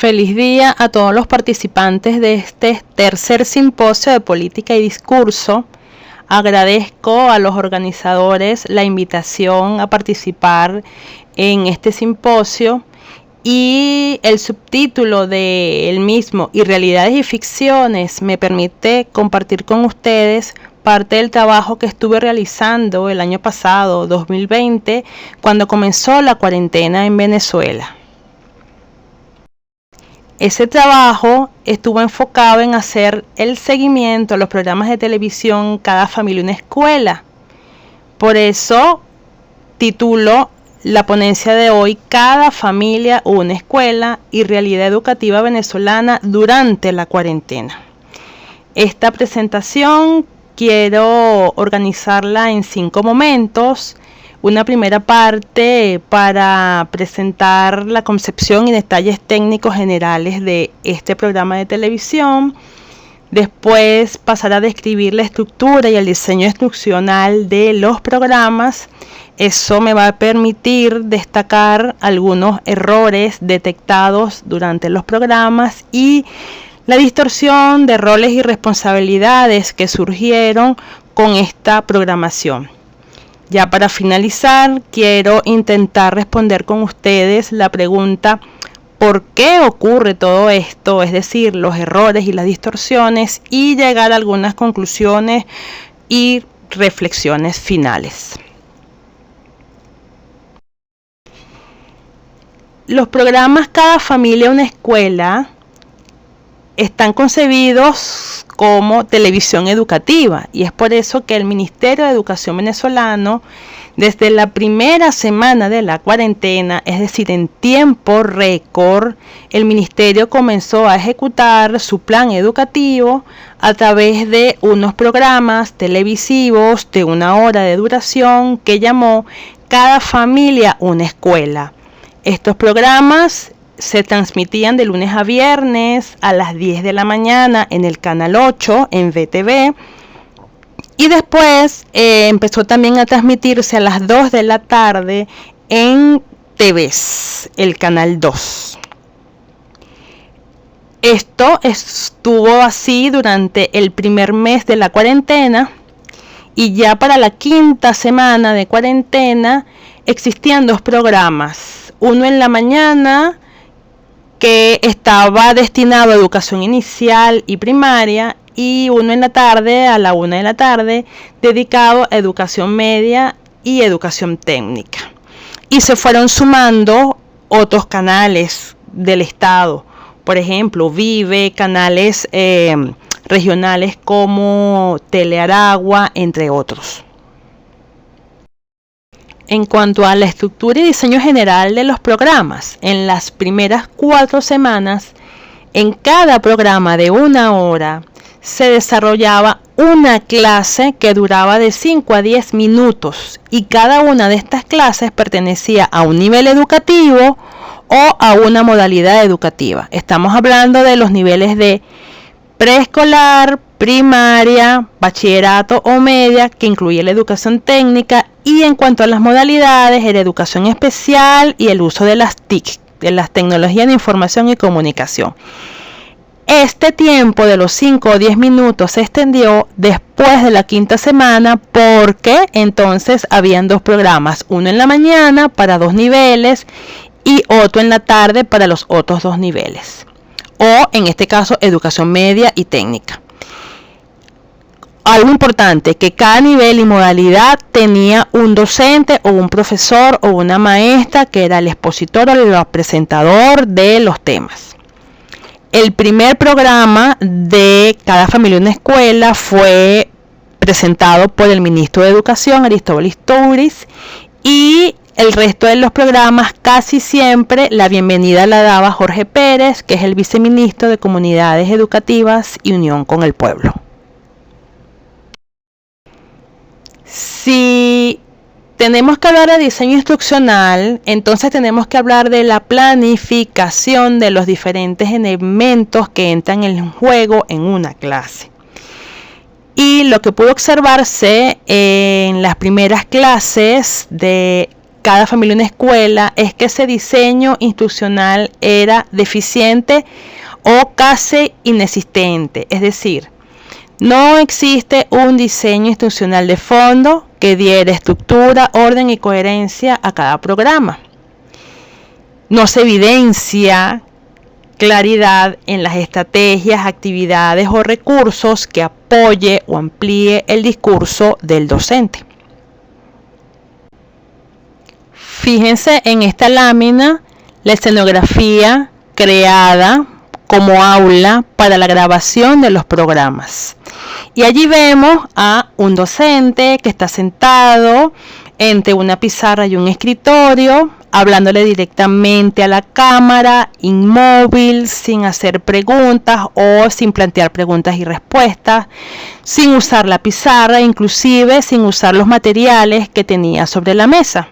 Feliz día a todos los participantes de este tercer simposio de política y discurso. Agradezco a los organizadores la invitación a participar en este simposio y el subtítulo del mismo, Irrealidades y Ficciones, me permite compartir con ustedes parte del trabajo que estuve realizando el año pasado, 2020, cuando comenzó la cuarentena en Venezuela. Ese trabajo estuvo enfocado en hacer el seguimiento a los programas de televisión Cada Familia una Escuela. Por eso titulo la ponencia de hoy Cada Familia una Escuela y Realidad Educativa Venezolana durante la cuarentena. Esta presentación quiero organizarla en 5 momentos. Una primera parte para presentar la concepción y detalles técnicos generales de este programa de televisión. Después pasar a describir la estructura y el diseño instruccional de los programas. Eso me va a permitir destacar algunos errores detectados durante los programas y la distorsión de roles y responsabilidades que surgieron con esta programación. Ya para finalizar, quiero intentar responder con ustedes la pregunta ¿por qué ocurre todo esto? Es decir, los errores y las distorsiones, y llegar a algunas conclusiones y reflexiones finales. Los programas Cada Familia una Escuela están concebidos como televisión educativa, y es por eso que el Ministerio de Educación venezolano, desde la primera semana de la cuarentena, es decir, en tiempo récord, el Ministerio comenzó a ejecutar su plan educativo a través de unos programas televisivos de 1 hora de duración que llamó Cada Familia una Escuela. Estos programas se transmitían de lunes a viernes a las 10 de la mañana en el canal 8 en VTV, y después empezó también a transmitirse a las 2 de la tarde en TVS, el canal 2. Esto estuvo así durante el primer mes de la cuarentena, y ya para la 5ª semana de cuarentena existían 2 programas, uno en la mañana que estaba destinado a educación inicial y primaria, y uno en la tarde, a la 1 de la tarde, dedicado a educación media y educación técnica. Y se fueron sumando otros canales del Estado, por ejemplo, Vive, canales regionales como Telearagua, entre otros. En cuanto a la estructura y diseño general de los programas, en las primeras 4 semanas, en cada programa de 1 hora, se desarrollaba una clase que duraba de 5 a 10 minutos, y cada una de estas clases pertenecía a un nivel educativo o a una modalidad educativa. Estamos hablando de los niveles de preescolar, primaria, bachillerato o media, que incluye la educación técnica, y en cuanto a las modalidades, era educación especial y el uso de las TIC, de las tecnologías de información y comunicación. Este tiempo de los 5 o 10 minutos se extendió después de la 5ª semana, porque entonces habían 2 programas, uno en la mañana para 2 niveles y otro en la tarde para los otros 2 niveles, o en este caso educación media y técnica. Algo importante, que cada nivel y modalidad tenía un docente o un profesor o una maestra que era el expositor o el presentador de los temas. El primer programa de Cada Familia una Escuela fue presentado por el ministro de Educación, Aristóbulo Istúriz, y el resto de los programas casi siempre la bienvenida la daba Jorge Pérez, que es el viceministro de Comunidades Educativas y Unión con el Pueblo. Si tenemos que hablar de diseño instruccional, entonces tenemos que hablar de la planificación de los diferentes elementos que entran en juego en una clase. Y lo que pudo observarse en las primeras clases de Cada Familia una Escuela es que ese diseño institucional era deficiente o casi inexistente. Es decir, no existe un diseño institucional de fondo que diera estructura, orden y coherencia a cada programa. No se evidencia claridad en las estrategias, actividades o recursos que apoye o amplíe el discurso del docente. Fíjense en esta lámina la escenografía creada como aula para la grabación de los programas. Y allí vemos a un docente que está sentado entre una pizarra y un escritorio, hablándole directamente a la cámara, inmóvil, sin hacer preguntas o sin plantear preguntas y respuestas, sin usar la pizarra, inclusive sin usar los materiales que tenía sobre la mesa.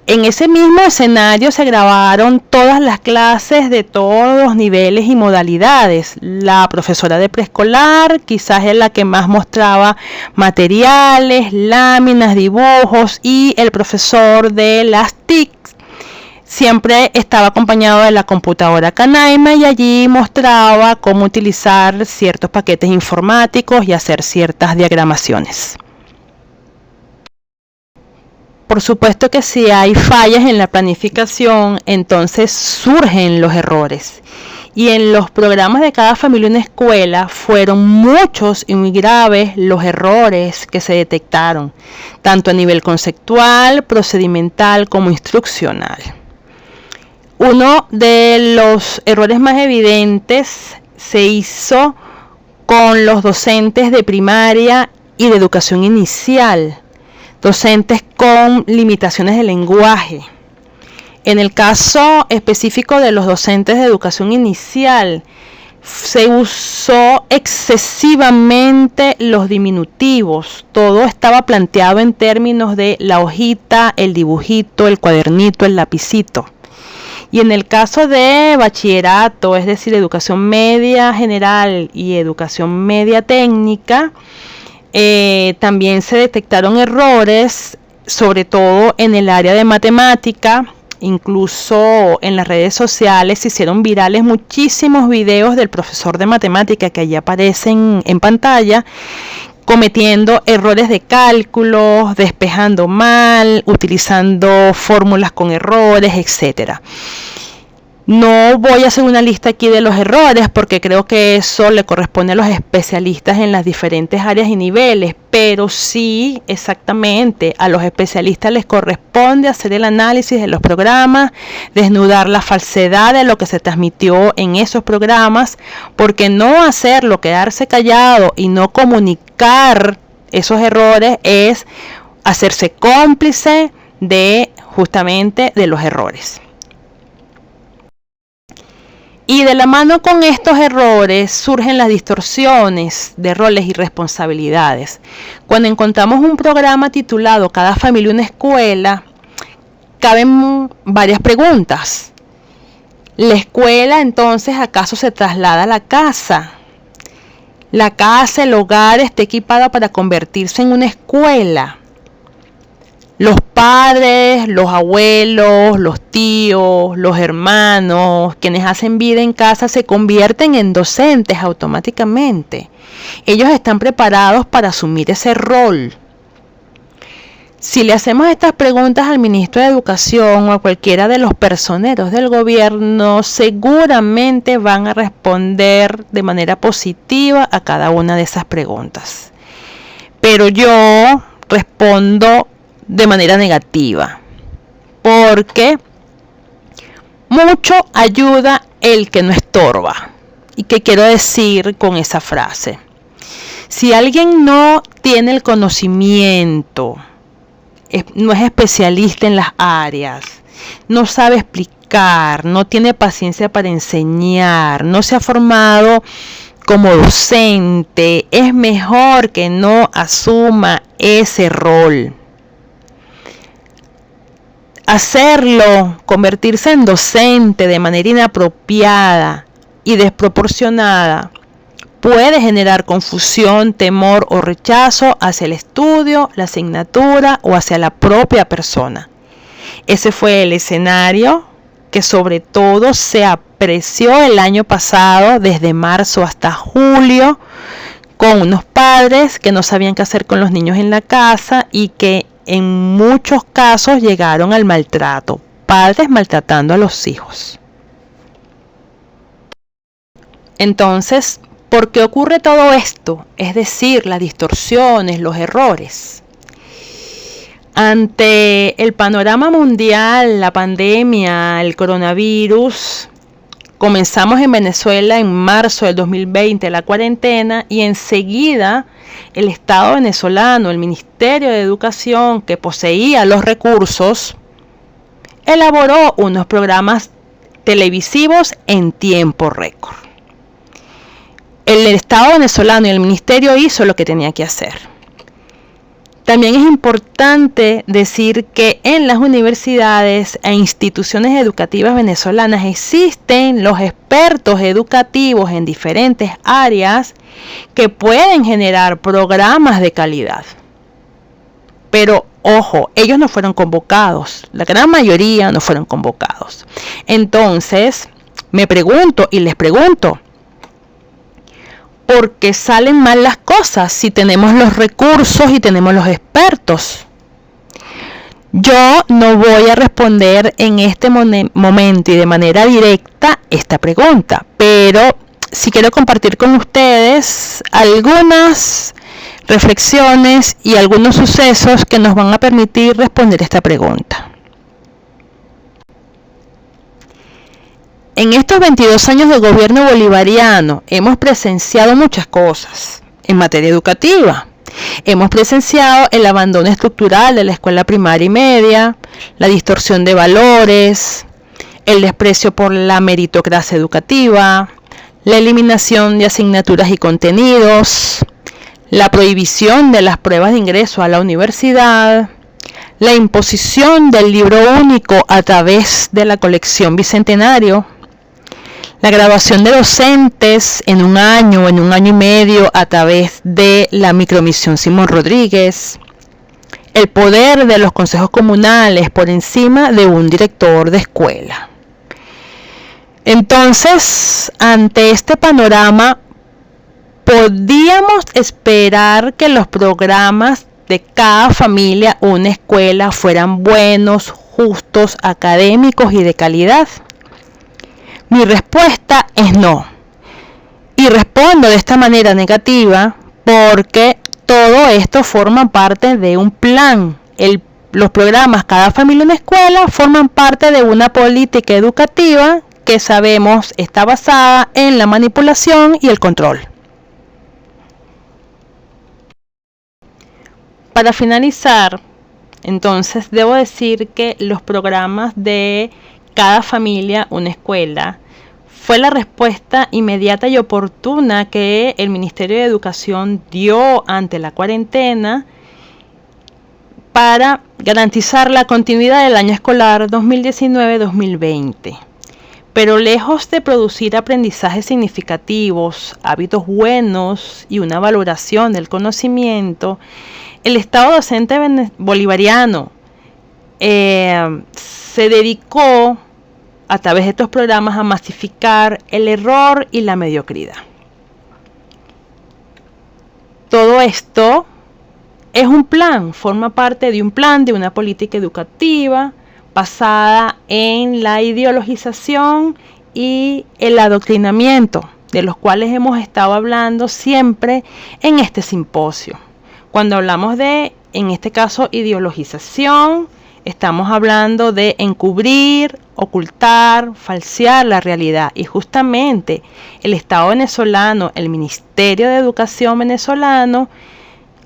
En ese mismo escenario se grabaron todas las clases de todos los niveles y modalidades. La profesora de preescolar quizás es la que más mostraba materiales, láminas, dibujos, y el profesor de las TIC siempre estaba acompañado de la computadora Canaima y allí mostraba cómo utilizar ciertos paquetes informáticos y hacer ciertas diagramaciones. Por supuesto que si hay fallas en la planificación, entonces surgen los errores. Y en los programas de Cada Familia una Escuela fueron muchos y muy graves los errores que se detectaron, tanto a nivel conceptual, procedimental como instruccional. Uno de los errores más evidentes se hizo con los docentes de primaria y de educación inicial, docentes con limitaciones de lenguaje. En el caso específico de los docentes de educación inicial, se usó excesivamente los diminutivos. Todo estaba planteado en términos de la hojita, el dibujito, el cuadernito, el lapicito. Y en el caso de bachillerato, es decir, educación media general y educación media técnica, también se detectaron errores, sobre todo en el área de matemática. Incluso en las redes sociales se hicieron virales muchísimos videos del profesor de matemática que allí aparecen en pantalla, cometiendo errores de cálculos, despejando mal, utilizando fórmulas con errores, etc. No voy a hacer una lista aquí de los errores porque creo que eso le corresponde a los especialistas en las diferentes áreas y niveles, pero sí, exactamente, a los especialistas les corresponde hacer el análisis de los programas, desnudar la falsedad de lo que se transmitió en esos programas, porque no hacerlo, quedarse callado y no comunicar esos errores es hacerse cómplice de justamente de los errores. Y de la mano con estos errores surgen las distorsiones de roles y responsabilidades. Cuando encontramos un programa titulado Cada Familia una Escuela, caben varias preguntas. ¿La escuela entonces acaso se traslada a la casa? ¿La casa, el hogar está equipada para convertirse en una escuela? Los padres, los abuelos, los tíos, los hermanos, quienes hacen vida en casa se convierten en docentes automáticamente. Ellos están preparados para asumir ese rol. Si le hacemos estas preguntas al ministro de Educación o a cualquiera de los personeros del gobierno, seguramente van a responder de manera positiva a cada una de esas preguntas. Pero yo respondo de manera negativa, porque mucho ayuda el que no estorba. ¿Y qué quiero decir con esa frase? Si alguien no tiene el conocimiento, no es especialista en las áreas, no sabe explicar, no tiene paciencia para enseñar, no se ha formado como docente, es mejor que no asuma ese rol. Hacerlo, convertirse en docente de manera inapropiada y desproporcionada, puede generar confusión, temor o rechazo hacia el estudio, la asignatura o hacia la propia persona. Ese fue el escenario que sobre todo se apreció el año pasado, desde marzo hasta julio, con unos padres que no sabían qué hacer con los niños en la casa y que en muchos casos llegaron al maltrato, padres maltratando a los hijos. Entonces, ¿por qué ocurre todo esto? Es decir, las distorsiones, los errores. Ante el panorama mundial, la pandemia, el coronavirus, comenzamos en Venezuela en marzo del 2020 la cuarentena y enseguida el Estado venezolano, el Ministerio de Educación, que poseía los recursos, elaboró unos programas televisivos en tiempo récord. El Estado venezolano y el Ministerio hizo lo que tenía que hacer. También es importante decir que en las universidades e instituciones educativas venezolanas existen los expertos educativos en diferentes áreas que pueden generar programas de calidad. Pero, ojo, ellos no fueron convocados, la gran mayoría no fueron convocados. Entonces, me pregunto y les pregunto, ¿por qué salen mal las cosas si tenemos los recursos y tenemos los expertos? Yo no voy a responder en este momento y de manera directa esta pregunta, pero sí quiero compartir con ustedes algunas reflexiones y algunos sucesos que nos van a permitir responder esta pregunta. En estos 22 años de gobierno bolivariano hemos presenciado muchas cosas en materia educativa. Hemos presenciado el abandono estructural de la escuela primaria y media, la distorsión de valores, el desprecio por la meritocracia educativa, la eliminación de asignaturas y contenidos, la prohibición de las pruebas de ingreso a la universidad, la imposición del libro único a través de la colección Bicentenario, la graduación de docentes en un año y medio a través de la micromisión Simón Rodríguez, el poder de los consejos comunales por encima de un director de escuela. Entonces, ante este panorama, podíamos esperar que los programas de cada familia, una escuela, fueran buenos, justos, académicos y de calidad. Mi respuesta es no. Y respondo de esta manera negativa porque todo esto forma parte de un plan. Los programas Cada Familia una Escuela forman parte de una política educativa que sabemos está basada en la manipulación y el control. Para finalizar, entonces debo decir que los programas de Cada Familia una Escuela fue la respuesta inmediata y oportuna que el Ministerio de Educación dio ante la cuarentena para garantizar la continuidad del año escolar 2019-2020. Pero lejos de producir aprendizajes significativos, hábitos buenos y una valoración del conocimiento, el Estado docente bolivariano se dedicó a través de estos programas a masificar el error y la mediocridad. Todo esto es un plan, forma parte de un plan, de una política educativa basada en la ideologización y el adoctrinamiento, de los cuales hemos estado hablando siempre en este simposio. Cuando hablamos de, en este caso, ideologización, estamos hablando de encubrir, ocultar, falsear la realidad. Y justamente el Estado venezolano, el Ministerio de Educación venezolano,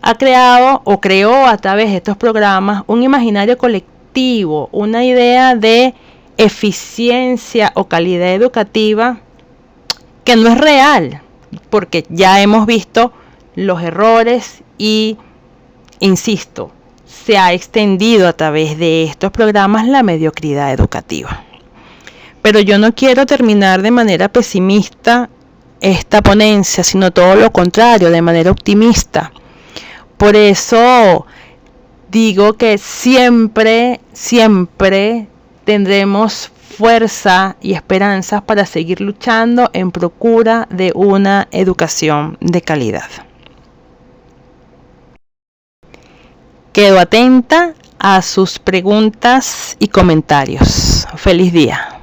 ha creado o creó a través de estos programas un imaginario colectivo, una idea de eficiencia o calidad educativa que no es real, porque ya hemos visto los errores y, insisto, se ha extendido a través de estos programas la mediocridad educativa. Pero yo no quiero terminar de manera pesimista esta ponencia, sino todo lo contrario, de manera optimista. Por eso digo que siempre tendremos fuerza y esperanzas para seguir luchando en procura de una educación de calidad. Quedo atenta a sus preguntas y comentarios. Feliz día.